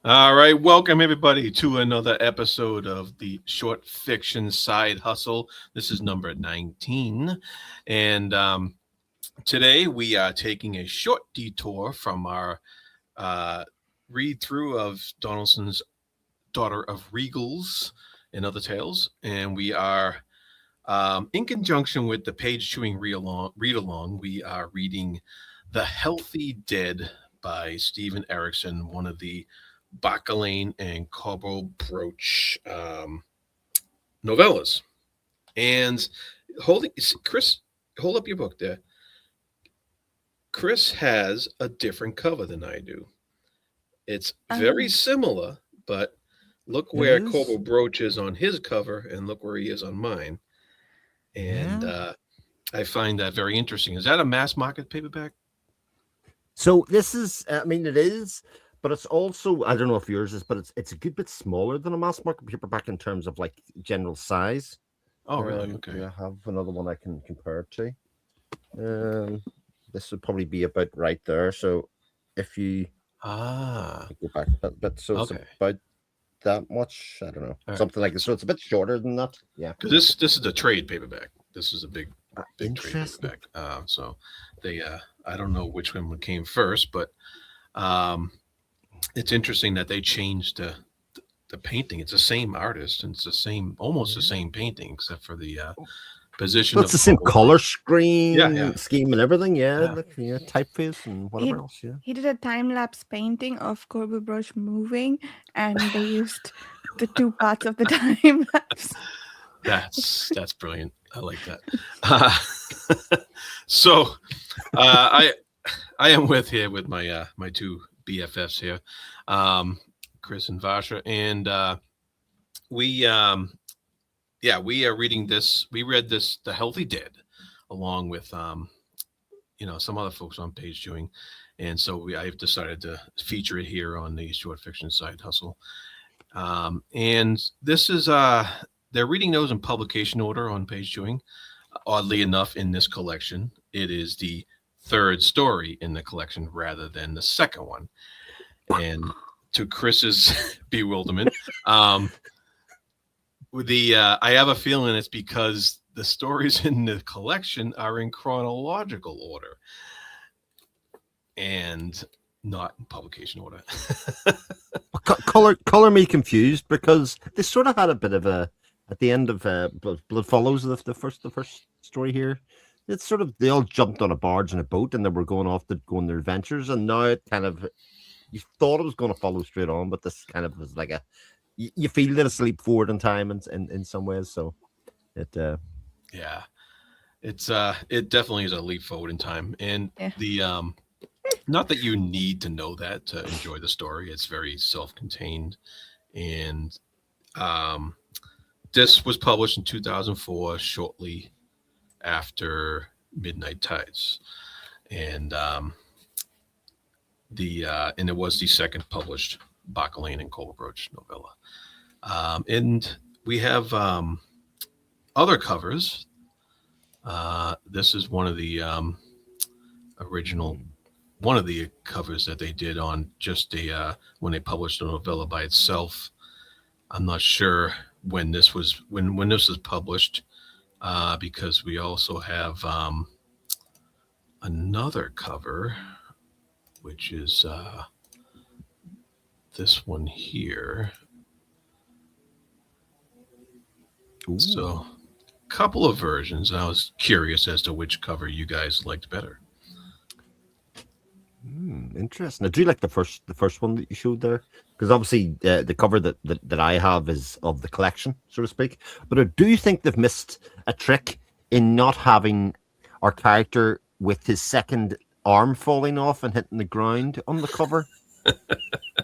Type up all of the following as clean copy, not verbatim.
All right, welcome everybody to another episode of the Short Fiction Side Hustle. This is number 19. And today we are taking a short detour from our read through of Donaldson's Daughter of Regals and Other Tales. And we are, in conjunction with the page chewing read along, we are reading The Healthy Dead by Stephen Erikson, one of the Bauchelain and Korbal Broach novellas. And holding Chris, hold up your book there. Chris has a different cover than I do. It's very Oh, similar, but look It where is. Korbal Broach is on his cover, and look where he is on mine. And Yeah. I find that very interesting. Is that a mass market paperback? So this is, I mean, it is, but it's also, I don't know if yours is, but it's a good bit smaller than a mass market paperback in terms of like general size. Oh, really? Do Okay. I have another one I can compare it to? Um, this would probably be about right there. So if you Ah, go back a bit, so it's okay. about that much. I don't know, All right. something like this. So it's a bit shorter than that. Yeah. Because this is a trade paperback. This is a big trade Interesting. paperback. So they I don't know which one came first, but um, it's interesting that they changed the painting. It's the same artist and it's the same almost the Yeah. same painting except for the position Well, of it's the the same logo. color Yeah, yeah, scheme and everything. Yeah, yeah. like, yeah, typeface and whatever he else. Yeah. he did a time lapse painting of Korbal Broach moving, and they used the two parts of the time lapse. That's brilliant. I like that. Uh, so I am with my two BFFs here, Chris and Vasha, and we we are reading this. We read this, The Healthy Dead, along with some other folks on page doing, and so I've decided to feature it here on the short fiction side hustle. And this is they're reading those in publication order on page doing. Oddly enough, in this collection, it is the third story in the collection rather than the second one. And to Chris's bewilderment, with the I have a feeling it's because the stories in the collection are in chronological order and not in publication order. Color me confused because they sort of had a bit of a at the end of Blood Follows the first story here. It's sort of they all jumped on a barge and a boat and they were going off to go on their adventures, and now it kind of you thought it was going to follow straight on, but this kind of was like a you feel that it's a leap forward in time in some ways. So it Yeah, it's it definitely is a leap forward in time, and Yeah. the not that you need to know that to enjoy the story. It's very self-contained, and um, this was published in 2004, shortly after Midnight Tides, and and it was the second published Bauchelain and Korbal Broach novella. And we have other covers. This is one of the original one of the covers that they did on just a when they published a novella by itself. I'm not sure when this was when this was published because we also have another cover, which is this one here. ooh, So, couple of versions. I was curious as to which cover you guys liked better. interesting. I do like the first one that you showed there because obviously the cover that I have is of the collection, so to speak. But I do think they've missed a trick in not having our character with his second arm falling off and hitting the ground on the cover.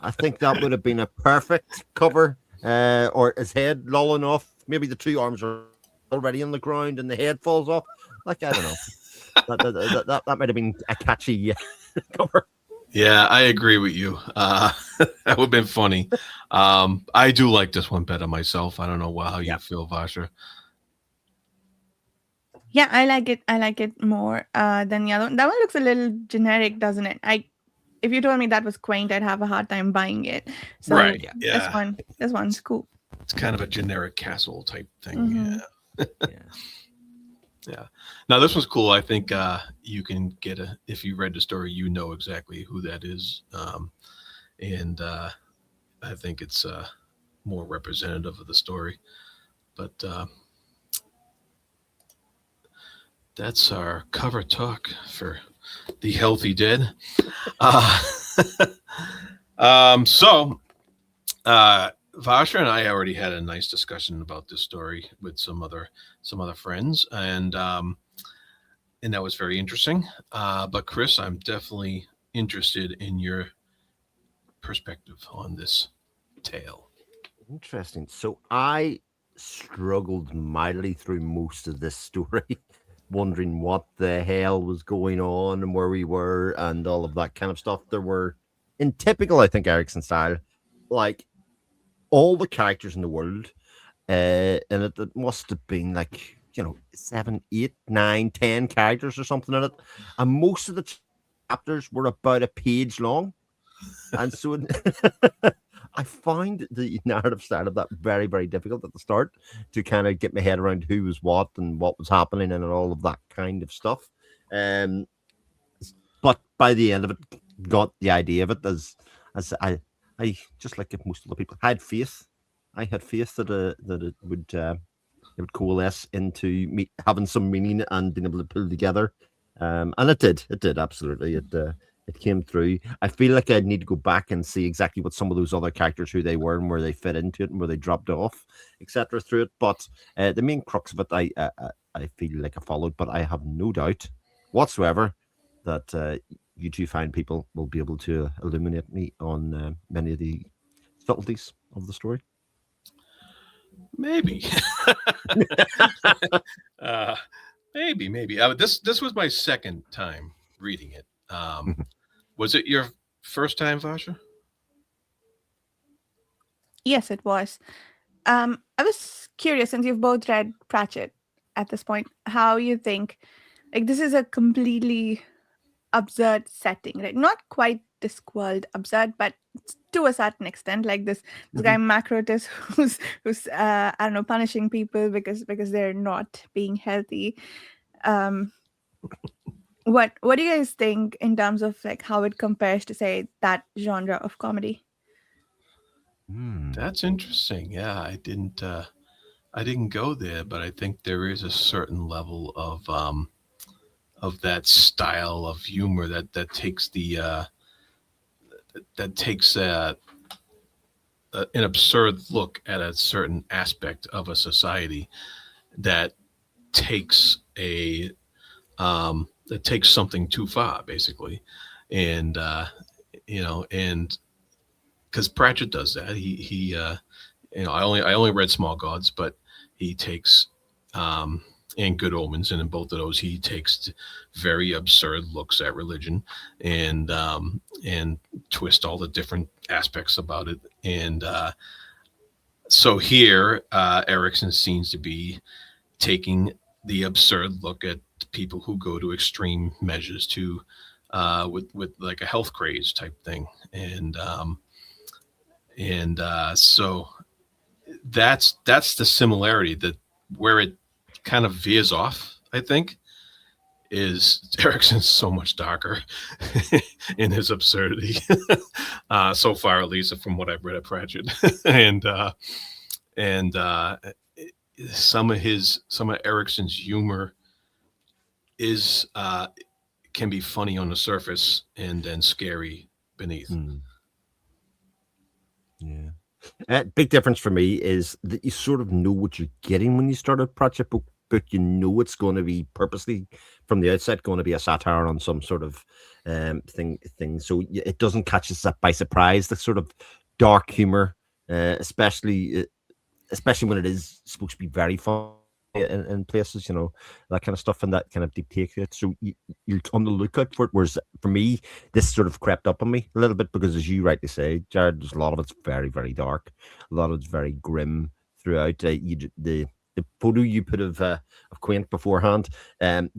I think that would have been a perfect cover, or his head lolling off. Maybe the two arms are already on the ground and the head falls off. Like I don't know. That might have been a catchy cover. Yeah, I agree with you. That would have been funny. I do like this one better myself. I don't know how you Yeah. feel, Vasha. Yeah, I like it. I like it more than the other one. That one looks a little generic, doesn't it? I if you told me that was quaint, I'd have a hard time buying it. So Right. this Yeah. one's cool. It's kind of a generic castle type thing. Mhm. Yeah. Yeah. Yeah. Now this one's cool. I think you can get if you read the story, you know exactly who that is, and I think it's more representative of the story. But that's our cover talk for the Healthy Dead. So Vasha and I already had a nice discussion about this story with some other friends, and that was very interesting. But Chris, I'm definitely interested in your perspective on this tale. Interesting. So I struggled mightily through most of this story, wondering what the hell was going on and where we were and all of that kind of stuff. There were, in typical, I think, Erikson style, like all the characters in the world, and it must have been like 7, 8, 9, 10 characters or something in it, and most of the chapters were about a page long, and so I find the narrative style of that very, very difficult at the start to kind of get my head around who was what and what was happening and all of that kind of stuff. But by the end of it, got the idea of it as I just like most of the people had faith. I had faith that it would coalesce into me having some meaning and being able to pull together. And it did absolutely. It came through. I feel like I'd need to go back and see exactly what some of those other characters, who they were and where they fit into it and where they dropped off, etc. through it. But the main crux of it, I feel like I followed, but I have no doubt whatsoever that you two fine people will be able to illuminate me on many of the subtleties of the story. Maybe. Maybe. This was my second time reading it. Was it your first time, Vasha? Yes, it was. I was curious, since you've both read Pratchett at this point, how you think, like, this is a completely absurd setting, right? Not quite Discworld absurd, but to a certain extent, like this guy Macrotus, who's I don't know, punishing people because they're not being healthy. What do you guys think in terms of like how it compares to, say, that genre of comedy? That's interesting. Yeah, I didn't go there, but I think there is a certain level of that style of humor that takes an absurd look at a certain aspect of a society that takes something too far, basically, and and because Pratchett does that, he I only read Small Gods, but he takes and Good Omens, and in both of those he takes very absurd looks at religion and twist all the different aspects about it. And so here Erikson seems to be taking the absurd look at people who go to extreme measures to with like a health craze type thing, and so that's the similarity. That where it kind of veers off, I think, is Erikson's so much darker in his absurdity so far, at least from what I've read at Pratchett. and some of Erikson's humor is can be funny on the surface and then scary beneath. Yeah. Big difference for me is that you sort of know what you're getting when you start a Pratchett book, but you know it's going to be purposely from the outset going to be a satire on some sort of thing. So it doesn't catch us by surprise. The sort of dark humor, especially when it is supposed to be very fun in places, that kind of stuff, and that kind of dictates it. So you're on the lookout for it. Whereas for me, this sort of crept up on me a little bit because, as you rightly say, Jared, there's a lot of it's very, very dark. A lot of it's very grim throughout. The photo you put of Quaint beforehand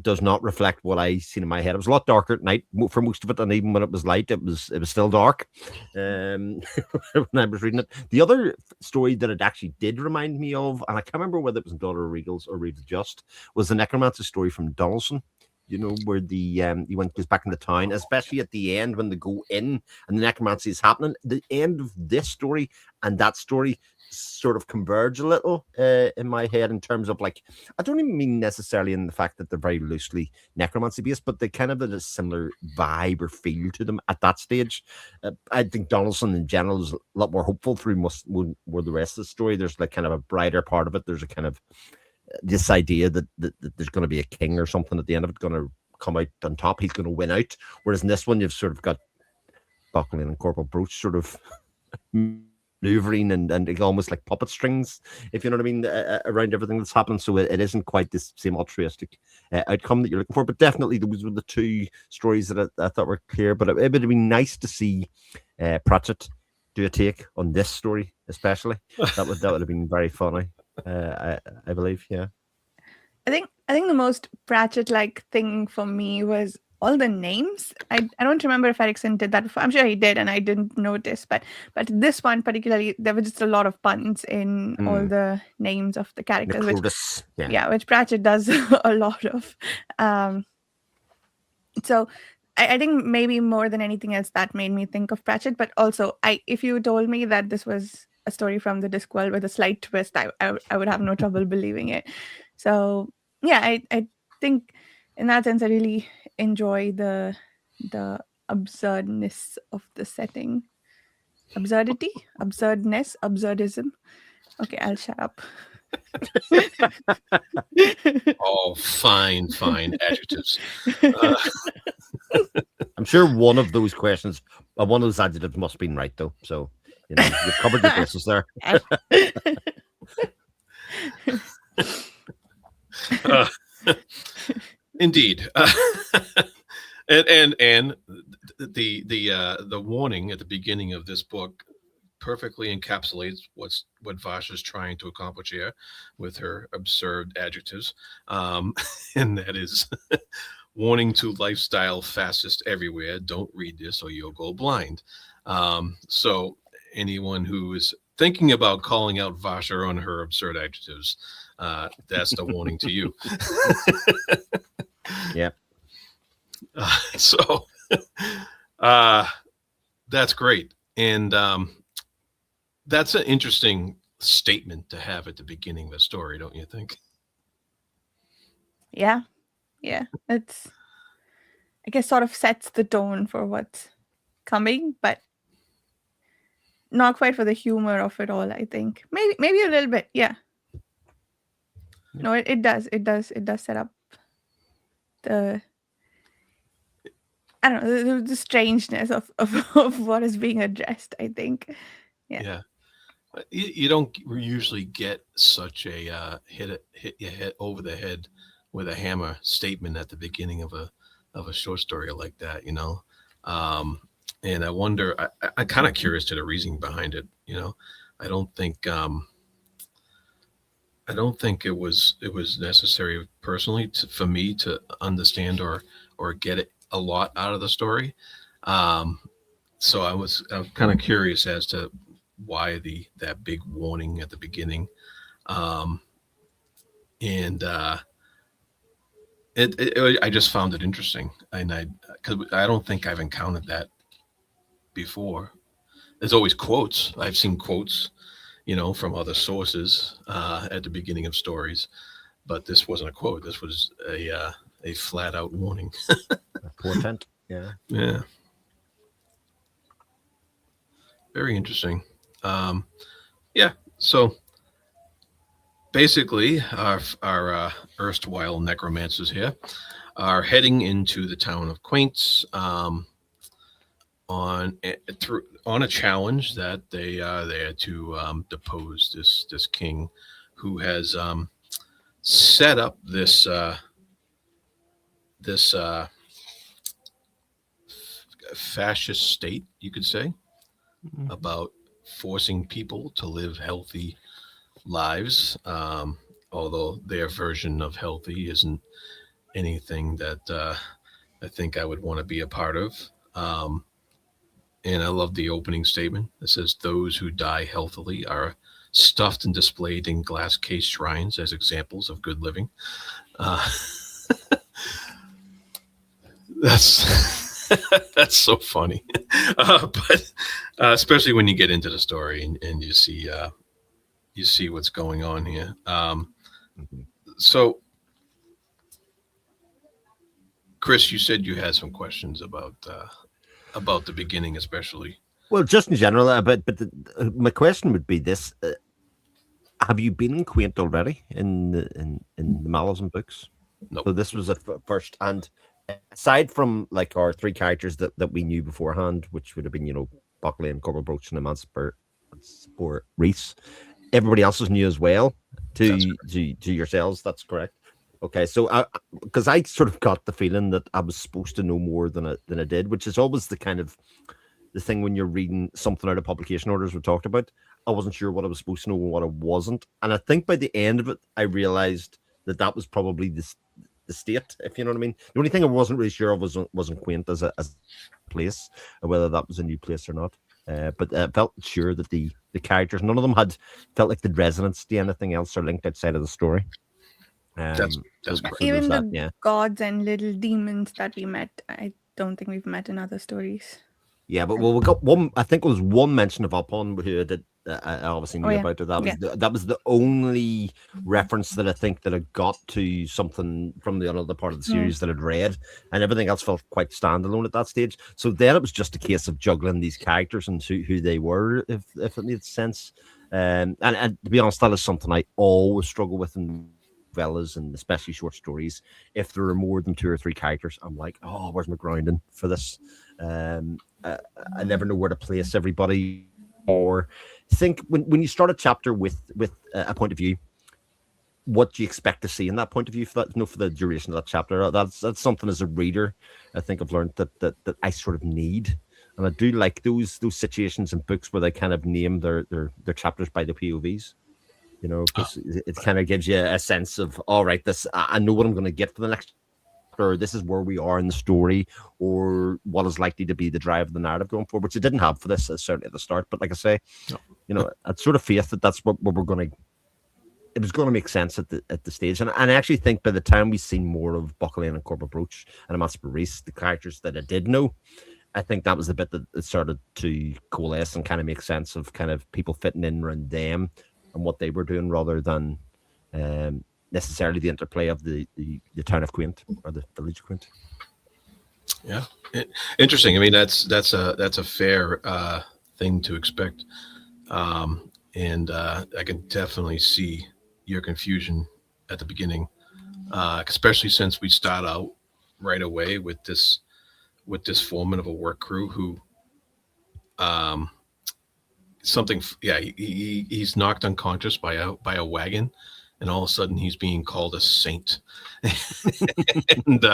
does not reflect what I seen in my head. It was a lot darker at night for most of it, and even when it was light, it was still dark. When I was reading it, the other story that it actually did remind me of, and I can't remember whether it was in Daughter of Regals or Read the Just, was the necromancer story from Donaldson. You know, where the he goes back into town, especially at the end when they go in and the necromancy is happening. The end of this story and that story sort of converge a little in my head in terms of, like, I don't even mean necessarily in the fact that they're very loosely necromancy based, but they kind of had a similar vibe or feel to them at that stage. I think Donaldson in general is a lot more hopeful through more the rest of the story. There's like kind of a brighter part of it. There's a kind of this idea that there's going to be a king or something at the end of it going to come out on top. He's going to win out. Whereas in this one, you've sort of got Bauchelain and Korbal Broach sort of maneuvering and almost like puppet strings, if you know what I mean, around everything that's happening. So it isn't quite this same altruistic outcome that you're looking for. But definitely those were the two stories that I thought were clear. But it would have been nice to see Pratchett do a take on this story, especially. That would have been very funny. I believe, yeah. I think the most Pratchett-like thing for me was all the names. I don't remember if Erikson did that before. I'm sure he did, and I didn't notice. But this one particularly, there were just a lot of puns in all the names of the characters, which Pratchett does a lot of. So I think maybe more than anything else that made me think of Pratchett. But also, if you told me that this was a story from the Discworld with a slight twist, I would have no trouble believing it. So yeah, I think in that sense I really enjoy the absurdness of the setting. Absurdness, absurdism. Okay, I'll shut up. Oh, fine adjectives. I'm sure one of those questions, one of those adjectives must have been right though. So you know, you've covered your bases there. Indeed. And the warning at the beginning of this book perfectly encapsulates what Vasha's trying to accomplish here with her absurd adjectives, and that is warning to lifestyle fastest everywhere. Don't read this or you'll go blind. So anyone who is thinking about calling out Vasha on her absurd adjectives, that's the warning to you. Yeah. So that's great. And that's an interesting statement to have at the beginning of a story, don't you think? Yeah. It's, I guess, sort of sets the tone for what's coming, but not quite for the humor of it all, I think. Maybe a little bit, yeah. No, it does set up the, I don't know, the strangeness of what is being addressed, I think. Yeah. You don't usually get such a hit your head over the head with a hammer statement at the beginning of a short story like that, you know. And I wonder, I'm kind of curious to the reasoning behind it, you know. I don't think it was necessary personally for me to understand or get it a lot out of the story. So I'm kind of curious as to why that big warning at the beginning. And I just found it interesting, and because I don't think I've encountered that before. There's always quotes. I've seen quotes, you know, from other sources at the beginning of stories, but this wasn't a quote. This was a flat out warning. A portent. Yeah. Yeah. Very interesting. Yeah. So basically, our erstwhile necromancers here are heading into the town of Quaints on a challenge that they are there to depose this king who has set up this fascist state, you could say, about forcing people to live healthy lives although their version of healthy isn't anything that I think I would want to be a part of. Um, and I love the opening statement. It says, "Those who die healthily are stuffed and displayed in glass case shrines as examples of good living." Uh, that's that's so funny, but especially when you get into the story and you see what's going on here. Mhm. So, Chris, you said you had some questions about the beginning, especially. Well, just in general, my question would be this: have you been in Quaint already in the Malazan books? Nope. So this was a first, and aside from like our three characters that we knew beforehand, which would have been Bauchelain, Korbal, Broach, and Emancipor Reese, everybody else was new as well to yourselves. That's correct. Okay, so because I sort of got the feeling that I was supposed to know more than I did, which is always the kind of the thing when you're reading something out of publication orders we talked about. I wasn't sure what I was supposed to know and what I wasn't, and I think by the end of it, I realized that was probably the state, if you know what I mean. The only thing I wasn't really sure of wasn't Quaint as a place, or whether that was a new place or not. But I felt sure that the characters, none of them had felt like the resonance to anything else or linked outside of the story. That's So correct. Even there's the that, yeah. gods and little demons that we met, I don't think we've met in other stories. Yeah, but we got one. I think it was one mention of Upon who I obviously knew about it. That was the only reference that I think that I got to something from the other part of the series that I'd read, and everything else felt quite standalone at that stage. So then it was just a case of juggling these characters and who they were, if it made sense. And to be honest, that is something I always struggle with in novellas and especially short stories. If there are more than 2 or 3 characters, I'm like, oh, where's my grounding for this? I never know where to place everybody, or think when you start a chapter with a point of view, what do you expect to see in that point of view for that, for the duration of that chapter. That's something as a reader I think I've learned that I sort of need, and I do like those situations in books where they kind of name their chapters by the POVs. Because it kind of gives you a sense of, all right, this I know what I'm going to get for the next, or this is where we are in the story, or what is likely to be the drive of the narrative going forward, which it didn't have for this, certainly at the start. But like I say, I'd sort of faith that that's what we're going to. It was going to make sense at the stage, and I actually think by the time we've seen more of Bauchelain and Korbal, Broach and Emancipor Reese, the characters that I did know, I think that was the bit that it started to coalesce and kind of make sense of kind of people fitting in around them and what they were doing, rather than necessarily the interplay of the town of Quaint or the village of Quaint. Yeah, interesting. I mean, that's a fair thing to expect, and I can definitely see your confusion at the beginning, especially since we start out right away with this foreman of a work crew who, he's knocked unconscious by a wagon, and all of a sudden he's being called a saint. and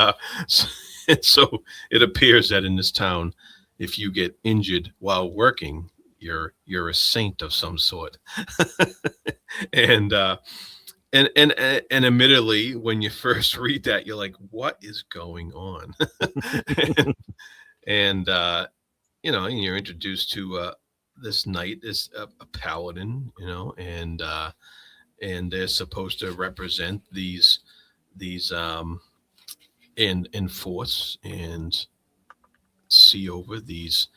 so it appears that in this town, if you get injured while working, you're a saint of some sort. and admittedly, when you first read that, you're like, what is going on? and you're introduced to this knight is a paladin, and they're supposed to represent these and enforce and see over these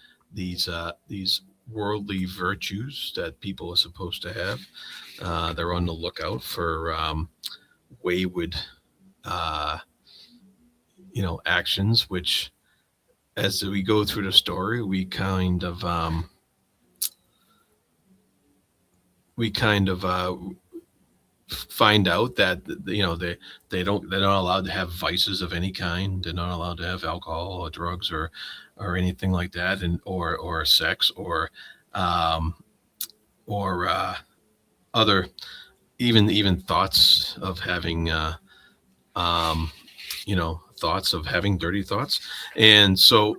worldly virtues that people are supposed to have. They're on the lookout for wayward actions, which, as we go through the story, we kind of find out that they're not allowed to have vices of any kind. They're not allowed to have alcohol or drugs or anything like that, and or sex or other even thoughts of having thoughts of having dirty thoughts. And so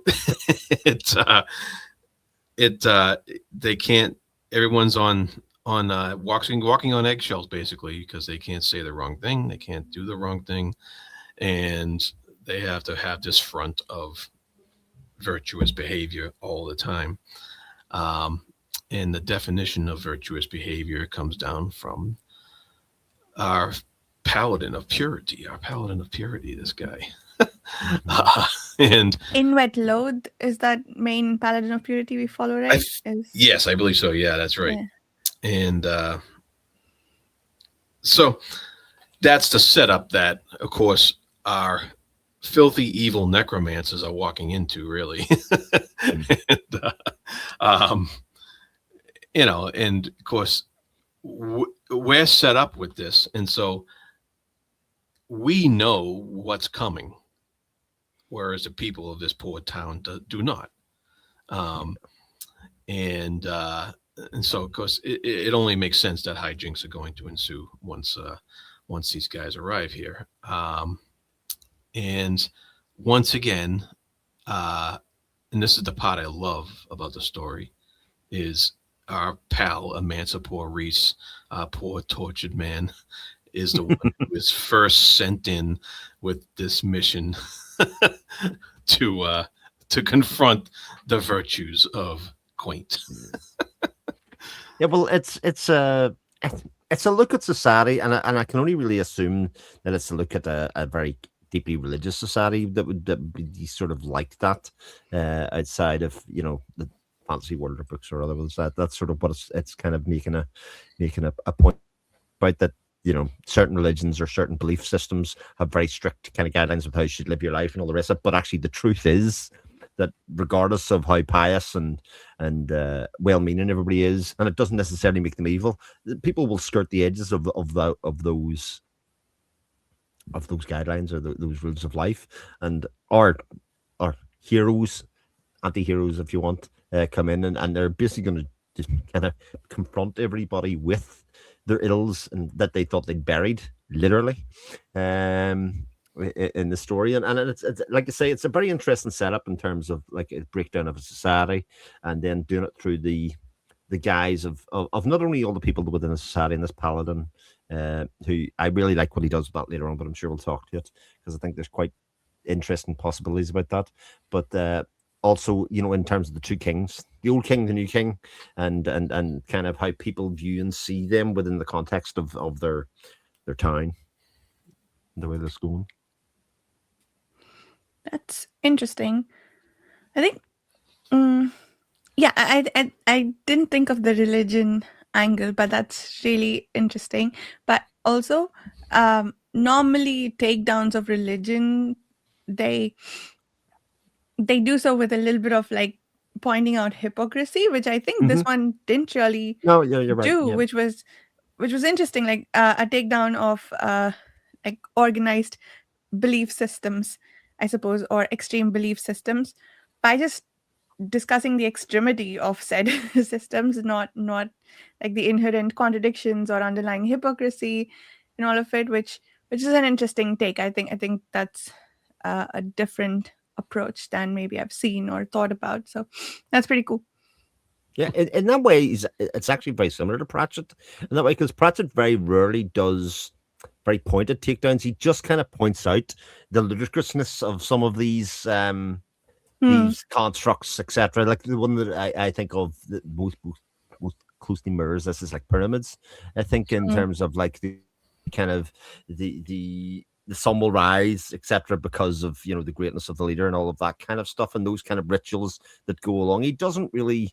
they can't, everyone's on on walking on eggshells, basically, because they can't say the wrong thing, they can't do the wrong thing, and they have to have this front of virtuous behavior all the time. Um, and the definition of virtuous behavior comes down from our Paladin of Purity, this guy. uh, and In Wet Loath is that main Paladin of Purity we follow, right? yes, I believe so. Yeah, that's right. Yeah. And so that's the setup that, of course, our filthy, evil necromancers are walking into, really. And, and of course, we're set up with this. And so we know what's coming, whereas the people of this poor town do not. And so, of course, it only makes sense that hijinks are going to ensue once these guys arrive here. And once again, and this is the part I love about the story, is our pal Emancipor Reese, poor tortured man, is the one who is first sent in with this mission to confront the virtues of Quaint. Yeah, well, it's a look at society, and I can only really assume that it's a look at a very deeply religious society that would be sort of like that, outside of the fantasy world or books or otherwise. That's sort of what it's kind of making a point about, that certain religions or certain belief systems have very strict kind of guidelines of how you should live your life and all the rest of it. But actually, the truth is that regardless of how pious and well-meaning everybody is, and it doesn't necessarily make them evil, people will skirt the edges of those guidelines or those rules of life, and our heroes, anti-heroes, if you want, come in and they're basically going to just kind of confront everybody with their ills and that they thought they'd buried, literally, in the story. And it's like I say, it's a very interesting setup in terms of like a breakdown of a society, and then doing it through the guise of not only all the people within the society and this paladin, who I really like what he does with that later on, but I'm sure we'll talk to it because I think there's quite interesting possibilities about that. But also, in terms of the two kings, the old king, the new king, and kind of how people view and see them within the context of their town, the way they're going. That's interesting. I think, yeah, I didn't think of the religion angle, but that's really interesting. But also, normally takedowns of religion, they do so with a little bit of like pointing out hypocrisy, which I think this one didn't really you're right. do, Yeah. which was interesting, like a takedown of like organized belief systems, I suppose, or extreme belief systems, by just discussing the extremity of said systems, not like the inherent contradictions or underlying hypocrisy and all of it, which is an interesting take. I think that's a different approach than maybe I've seen or thought about. So that's pretty cool. Yeah, in that way, it's actually very similar to Pratchett in that way, because Pratchett very rarely does very pointed takedowns. He just kind of points out the ludicrousness of some of these constructs, etc. Like the one that I think of that most closely mirrors this is like pyramids. I think in terms of like the kind of the sun will rise, etc., because of the greatness of the leader and all of that kind of stuff, and those kind of rituals that go along. He doesn't make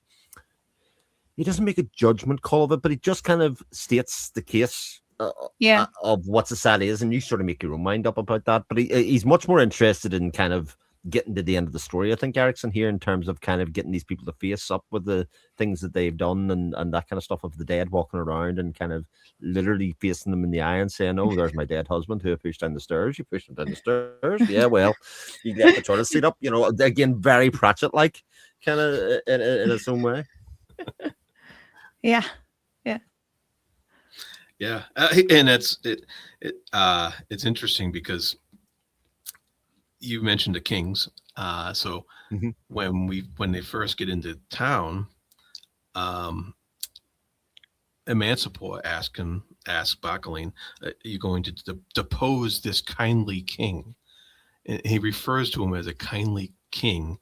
a judgment call of it, but he just kind of states the case of what society is, and you sort of make your own mind up about that. But he's much more interested in kind of getting to the end of the story, I think, Erikson, here, in terms of kind of getting these people to face up with the things that they've done and that kind of stuff, of the dead walking around and kind of literally facing them in the eye and saying, "Oh, there's my dead husband who I pushed down the stairs. You pushed him down the stairs. Yeah, well, you left the toilet seat up." Again, very Pratchett-like, kind of in its own way. Yeah. And it's interesting because you mentioned the kings. So when they first get into town, Emancipor ask Bauchelain, "You're going to depose this kindly king." And he refers to him as a kindly king,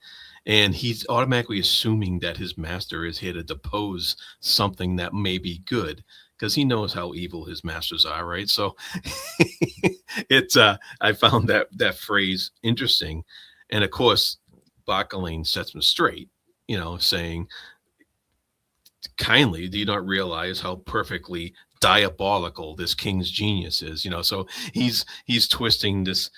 and he's automatically assuming that his master is here to depose something that may be good, because he knows how evil his masters are, right? So it's I found that phrase interesting, and of course, Bauchelain sets him straight, saying, kindly, do you not realize how perfectly diabolical this king's genius is? So he's twisting this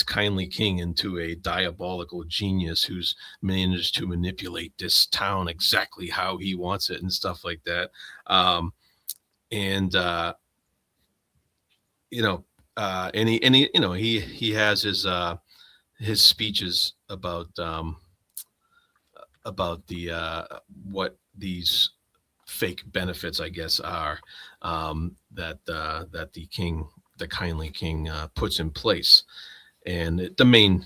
kindly king into a diabolical genius who's managed to manipulate this town exactly how he wants it and stuff like that. And he has his speeches about the what these fake benefits, I guess, are, that the kindly king puts in place. And the main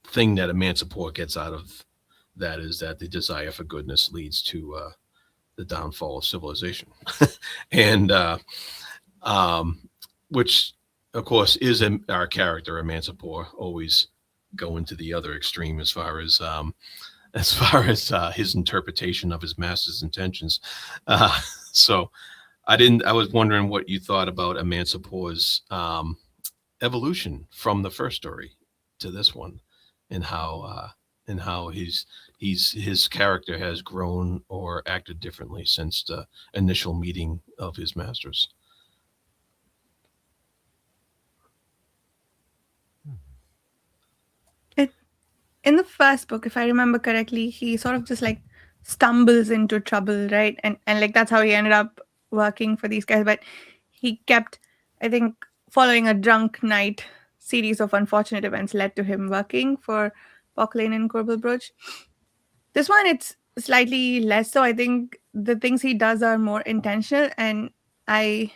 thing that Emancipor gets out of that is that the desire for goodness leads to the downfall of civilization. And which, of course, is our character, Emancipor, always going to the other extreme as far as his interpretation of his master's intentions. So I was wondering what you thought about Emancipor's evolution from the first story to this one, and how his character has grown or acted differently since the initial meeting of his masters. In the first book, if I remember correctly, he sort of just like stumbles into trouble, right? And like that's how he ended up working for these guys. But he kept, I think, following a drunk night series of unfortunate events led to him working for Bauchelain and Korbal Broach. This one, it's slightly less so. I think the things he does are more intentional, and I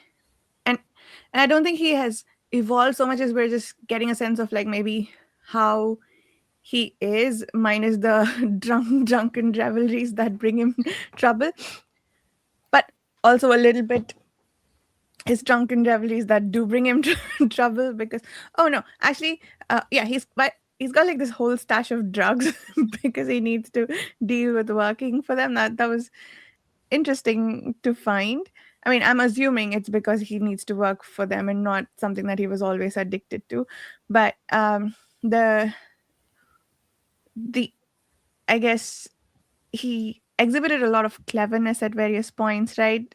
don't think he has evolved so much as we're just getting a sense of like maybe how he is, minus the drunken revelries that bring him trouble, but also a little bit his drunken revelries that do bring him trouble, because he's got like this whole stash of drugs because he needs to deal with working for them. That was interesting to find. I mean, I'm assuming it's because he needs to work for them and not something that he was always addicted to. But I guess he exhibited a lot of cleverness at various points, right?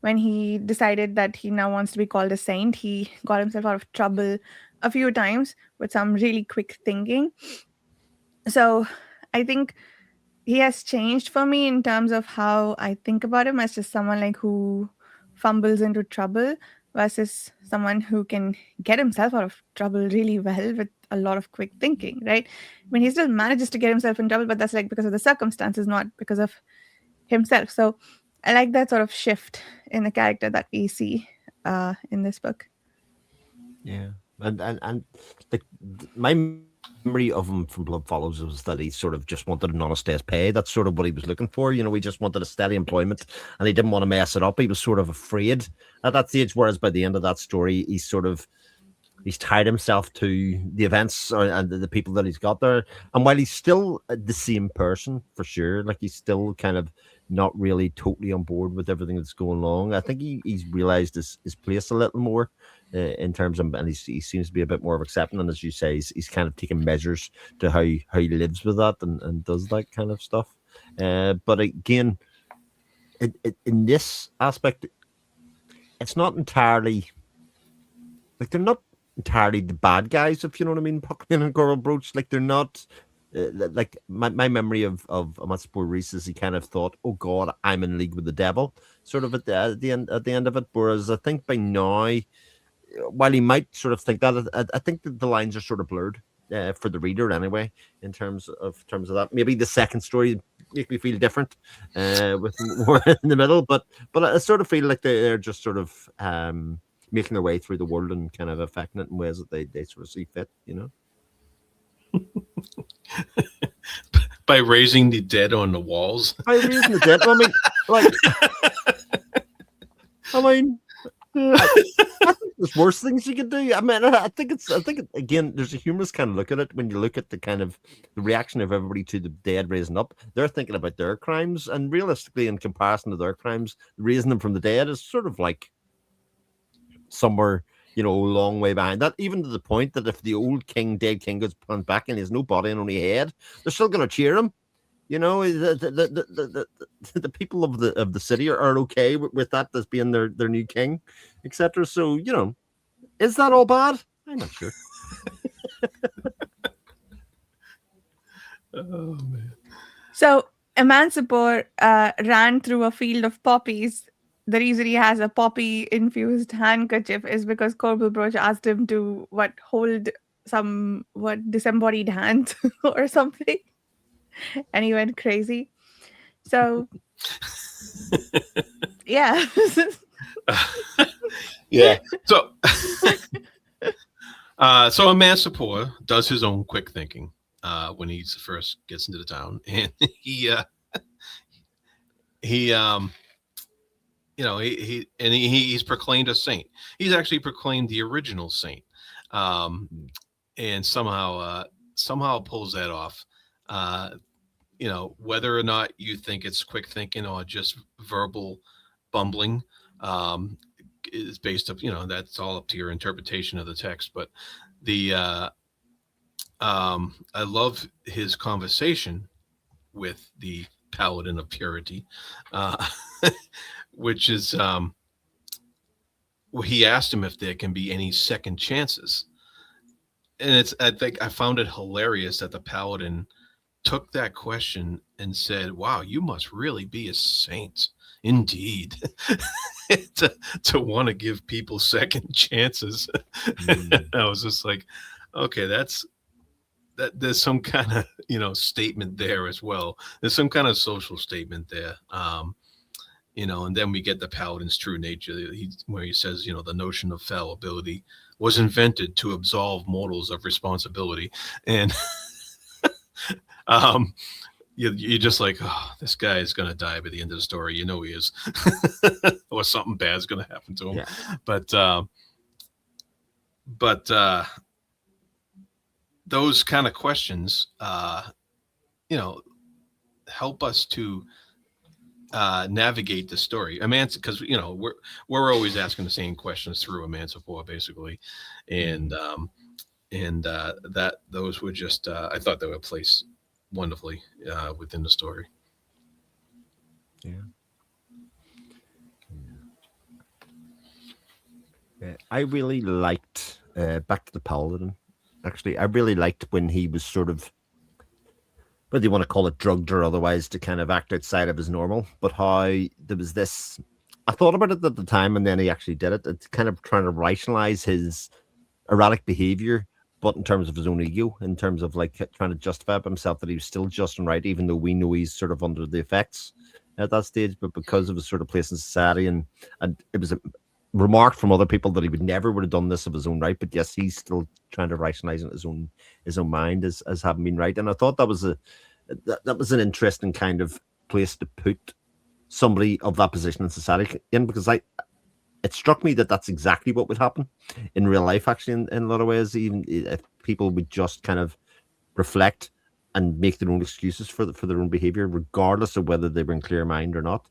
When he decided that he now wants to be called a saint, he got himself out of trouble a few times with some really quick thinking. So I think he has changed for me in terms of how I think about him as just someone like who fumbles into trouble versus someone who can get himself out of trouble really well with a lot of quick thinking, right? I mean, he still manages to get himself in trouble, but that's like because of the circumstances, not because of himself. So I like that sort of shift in the character that we see in this book. Yeah, and like my memory of him from Blood Follows was that he sort of just wanted an honest day's pay. That's sort of what he was looking for. You know, he just wanted a steady employment, and he didn't want to mess it up. He was sort of afraid at that stage. Whereas by the end of that story, he's tied himself to the events and the people that he's got there. And while he's still the same person for sure, like he's still kind of not really totally on board with everything that's going on, I think he's realized his place a little more in terms of, and he seems to be a bit more of accepting. And as you say, he's kind of taking measures to how he lives with that and does that kind of stuff. But again, in this aspect, it's not entirely like they're not entirely the bad guys, if you know what I mean. Bauchelain and Korbal Broach, like they're not like my memory of Emancipor Reese is he kind of thought, oh God, I'm in league with the devil, sort of at the end of it. Whereas I think by now, while he might sort of think that, I think that the lines are sort of blurred for the reader anyway. In terms of that, maybe the second story make me feel different with more in the middle, but I sort of feel like they're just sort of making their way through the world and kind of affecting it in ways that they sort of see fit, you know. By raising the dead on the walls. By raising the dead. I mean, Like, I mean, I think there's worse things you could do. I mean, I think again, there's a humorous kind of look at it when you look at the kind of the reaction of everybody to the dead raising up. They're thinking about their crimes, and realistically, in comparison to their crimes, raising them from the dead is sort of like somewhere, a long way behind that. Even to the point that if the old dead king gets put back and he has no body and only head, they're still going to cheer him. The people of the city are okay with that as being their new king, etc. So, is that all bad? I'm not sure. Oh man. So Emancipor ran through a field of poppies. The reason he has a poppy-infused handkerchief is because Korbal Broach asked him to hold some disembodied hand or something, and he went crazy. So, yeah. Yeah. So, so Emancipor does his own quick thinking when he first gets into the town, and he's proclaimed a saint. He's actually proclaimed the original saint, and somehow pulls that off. Whether or not you think it's quick thinking or just verbal bumbling, is based up. That's all up to your interpretation of the text. But I love his conversation with the Paladin of Purity, which is he asked him if there can be any second chances, and I think I found it hilarious that the Paladin took that question and said, "Wow, you must really be a saint, indeed, to want to give people second chances." I was just like, okay, that there's some kind of statement there as well. There's some kind of social statement there, and then we get the Paladin's true nature, where he says, the notion of fallibility was invented to absolve mortals of responsibility, and you're just like, oh, this guy is going to die by the end of the story. He is, or something bad's going to happen to him. Yeah. But those kind of questions, help us to navigate the story. Because we're always asking the same questions through Emancipor, basically, and that those were just I thought they were placed wonderfully within the story. I really liked back to the Paladin. Actually, I really liked when he was sort of, whether you want to call it drugged or otherwise, to kind of act outside of his normal, but how there was this, I thought about it at the time, and then he actually did it. It's kind of trying to rationalize his erratic behavior, but in terms of his own ego, in terms of like trying to justify himself that he was still just and right, even though we know he's sort of under the effects at that stage, but because of his sort of place in society, and it was remarked from other people that he would have done this of his own right, but yes, he's still trying to rationalize in his own mind as having been right. And I thought that was an interesting kind of place to put somebody of that position in society in, because it struck me that that's exactly what would happen in real life, actually, in a lot of ways, even if people would just kind of reflect and make their own excuses for their own behavior, regardless of whether they were in clear mind or not.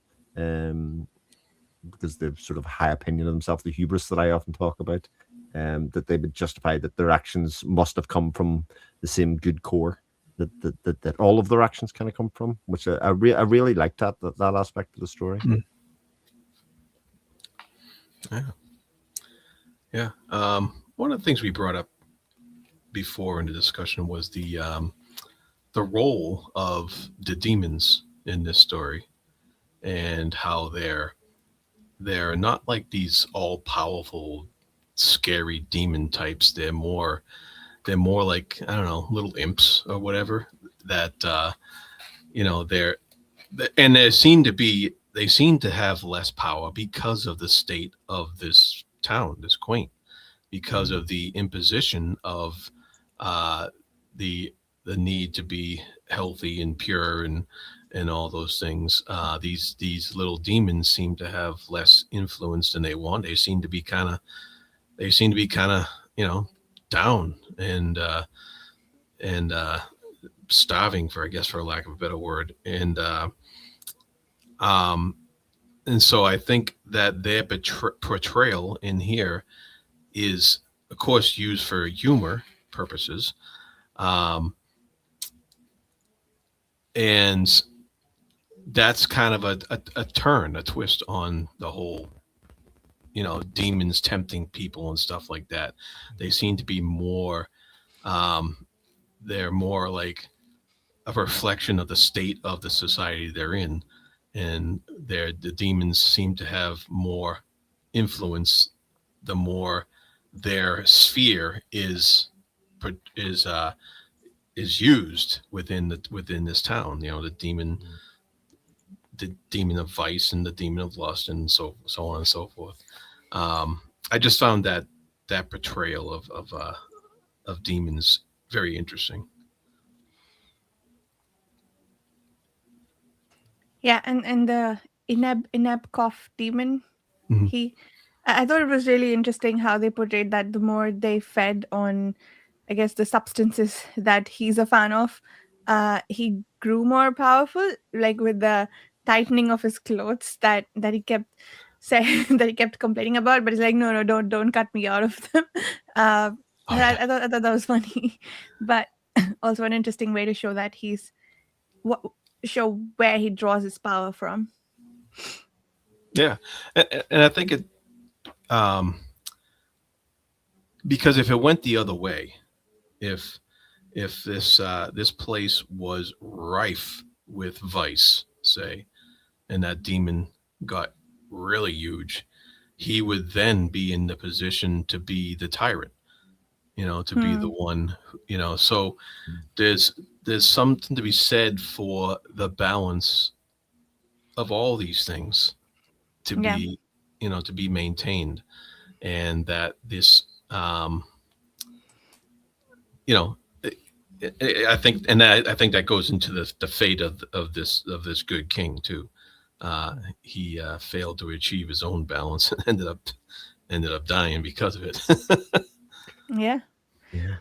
Because they've sort of high opinion of themselves, the hubris that I often talk about, that they would justify that their actions must have come from the same good core that all of their actions kind of come from, which I really liked that aspect of the story. Yeah. One of the things we brought up before in the discussion was the role of the demons in this story, and how they're not like these all-powerful, scary demon types. They're more like, I don't know, little imps or whatever. That they seem to have less power because of the state of this town, this quaint, because of the imposition of the need to be healthy and pure and and all those things. These little demons seem to have less influence than they want. They seem to be kind of down and starving, for I guess, for lack of a better word. And so I think that their portrayal in here is, of course, used for humor purposes. And that's kind of a twist on the whole, demons tempting people and stuff like that. They seem to be more, they're more like a reflection of the state of the society they're in. And the demons seem to have more influence the more their sphere is used within this town. The demon of vice and the demon of lust, and so on and so forth. I just found that portrayal of demons very interesting. Yeah, and the Inebkoff demon, Mhm. I thought it was really interesting how they portrayed that the more they fed on, I guess, the substances that he's a fan of, he grew more powerful, like with the tightening of his clothes that he kept saying that he kept complaining about, but he's like, no, don't cut me out of them. I thought that was funny, but also an interesting way to show that show where he draws his power from. Yeah, and I think it, because if it went the other way, if this place was rife with vice, say, and that demon got really huge, he would then be in the position to be the tyrant, to be the one, so there's something to be said for the balance of all these things to be to be maintained, and that this I think that goes into the fate of this good king too. He failed to achieve his own balance and ended up dying because of it. Yeah.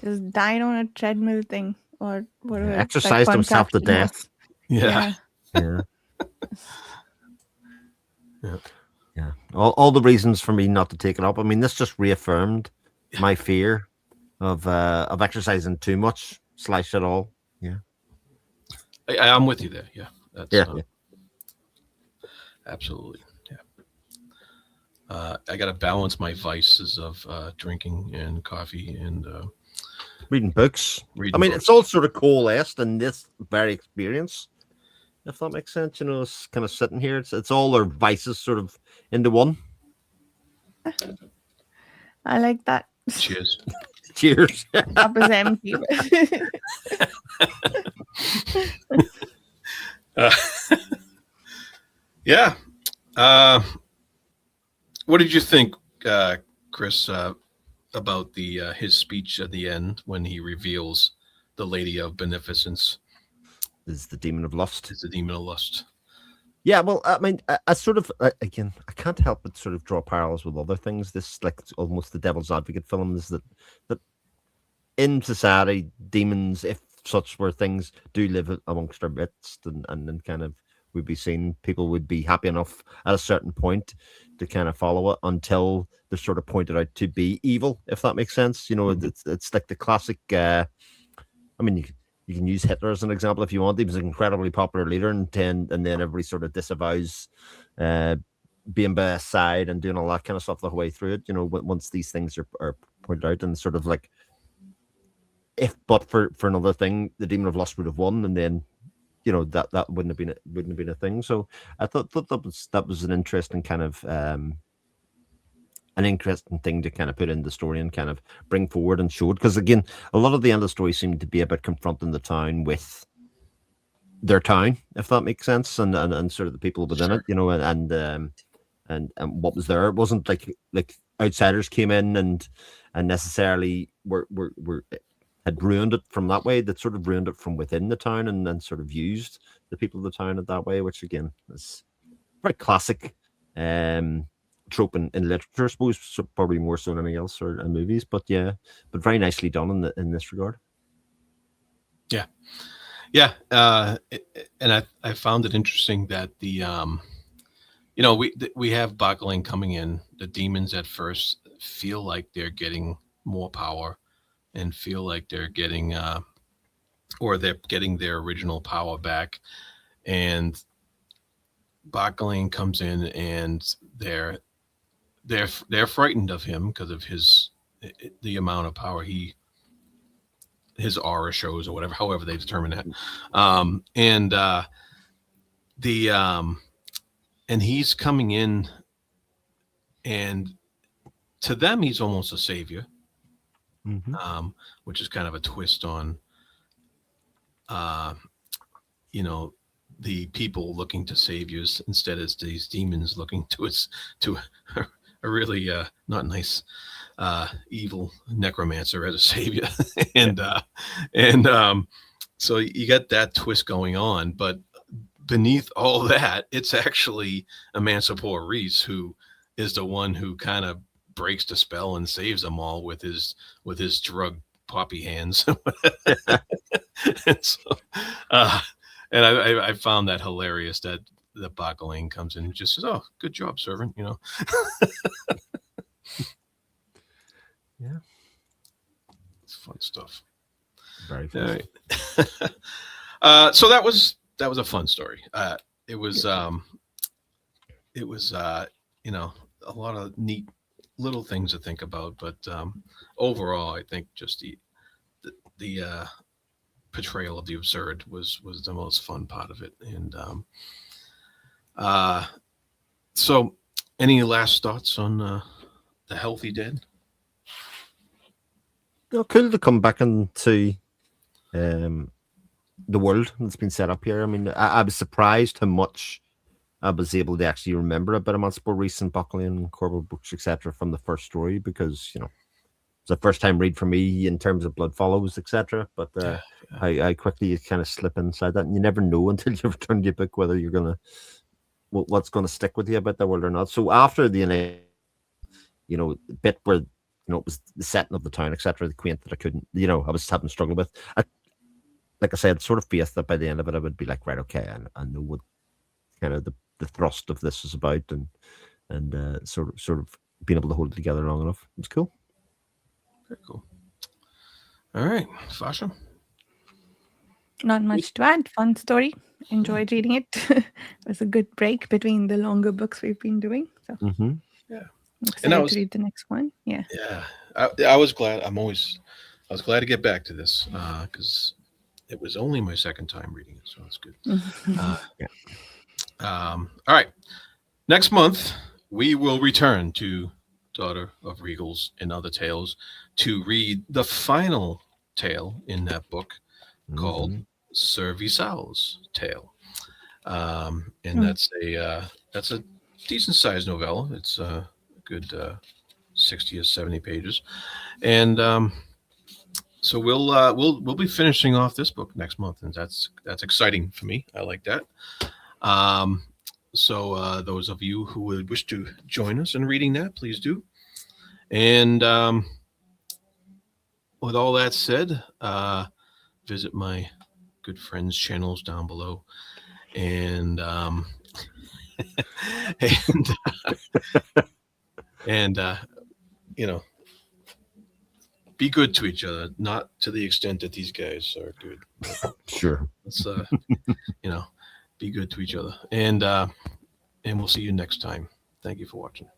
Just died on a treadmill thing or whatever. Exercised himself to death. Yeah. All the reasons for me not to take it up. I mean, this just reaffirmed my fear of exercising too much / at all. Yeah. I'm with you there. Yeah. That's, absolutely. Yeah. I got to balance my vices of drinking and coffee and reading books. It's all sort of coalesced in this very experience, if that makes sense. It's kind of sitting here. It's all their vices sort of into one. I like that. Cheers. Cheers. Cup is empty. Yeah. What did you think, Chris, about his speech at the end when he reveals the Lady of Beneficence is the demon of lust? Is the demon of lust? Yeah, well, I mean, I sort of again, I can't help but sort of draw parallels with other things. This, like, almost the Devil's Advocate films that in society, demons, if such were things, do live amongst our midst, and then kind of would be seen. People would be happy enough at a certain point to kind of follow it until they're sort of pointed out to be evil, if that makes sense. It's like the classic. I mean, you can use Hitler as an example if you want. He was an incredibly popular leader, and then everybody sort of disavows being by his side and doing all that kind of stuff the whole way through it. Once these things are pointed out, and sort of like, if but for another thing, the demon of lust would have won, and then that wouldn't have been a thing. So I thought that was an interesting kind of an interesting thing to kind of put in the story and kind of bring forward and show it, because again, a lot of the end of the story seemed to be about confronting the town with their town, if that makes sense, and sort of the people within it, and what was there. It wasn't like outsiders came in and necessarily were had ruined it from that way. That sort of ruined it from within the town, and then sort of used the people of the town in that way, which again is very classic trope in literature, I suppose, so probably more so than anything else, or in movies. But yeah, but very nicely done in this regard. Yeah, and I found it interesting that the we have Bauchelain coming in. The demons at first feel like they're getting more power, and feel like they're getting their original power back, and Bauchelain comes in, and they're frightened of him because of the amount of power his aura shows, or whatever, however they determine that. And he's coming in, and to them he's almost a savior, which is kind of a twist on the people looking to saviors instead of these demons looking to a really not nice evil necromancer as a savior. and so you get that twist going on, but beneath all that, it's actually Emancipor Reese who is the one who kind of breaks the spell and saves them all with his drug poppy hands. And so and I found that hilarious that the Bauchelain comes in and just says, "Oh, good job, servant," Yeah. It's fun stuff. Very fun. All right. So that was a fun story. It was a lot of neat little things to think about, but overall I think just the portrayal of the absurd was the most fun part of it. And so any last thoughts on the Healthy Dead? Cool to come back into the world that's been set up here. I mean, I was surprised how much I was able to actually remember a bit of Emancipor Reese and Bauchelain, Korbal books, etc. from the first story, because it's a first time read for me in terms of Blood Follows, etc. But I quickly kind of slip inside that, and you never know until you've turned your book whether you're gonna what's gonna stick with you about the world or not. So after the bit where it was the setting of the town, etc., the quaint that I couldn't, I was having struggle with. Like I said, sort of faith that by the end of it, I would be like, right, okay, I know what kind of the thrust of this is about, and sort of being able to hold it together long enough. It's cool. Very cool. All right, Fasha. Not much to add. Fun story. Enjoyed reading it. It was a good break between the longer books we've been doing. So yeah, I'm excited to read the next one. Yeah. I was glad. I was glad to get back to this because it was only my second time reading it, so that's good. All right. Next month, we will return to Daughter of Regals and Other Tales to read the final tale in that book called Sir Visal's Tale. And that's a decent sized novella. It's a good 60 or 70 pages. And so we'll be finishing off this book next month, and that's exciting for me. I like that. So those of you who would wish to join us in reading that, please do. And with all that said, visit my good friends' channels down below, and be good to each other, not to the extent that these guys are good. Sure. Let's be good to each other, and we'll see you next time. Thank you for watching.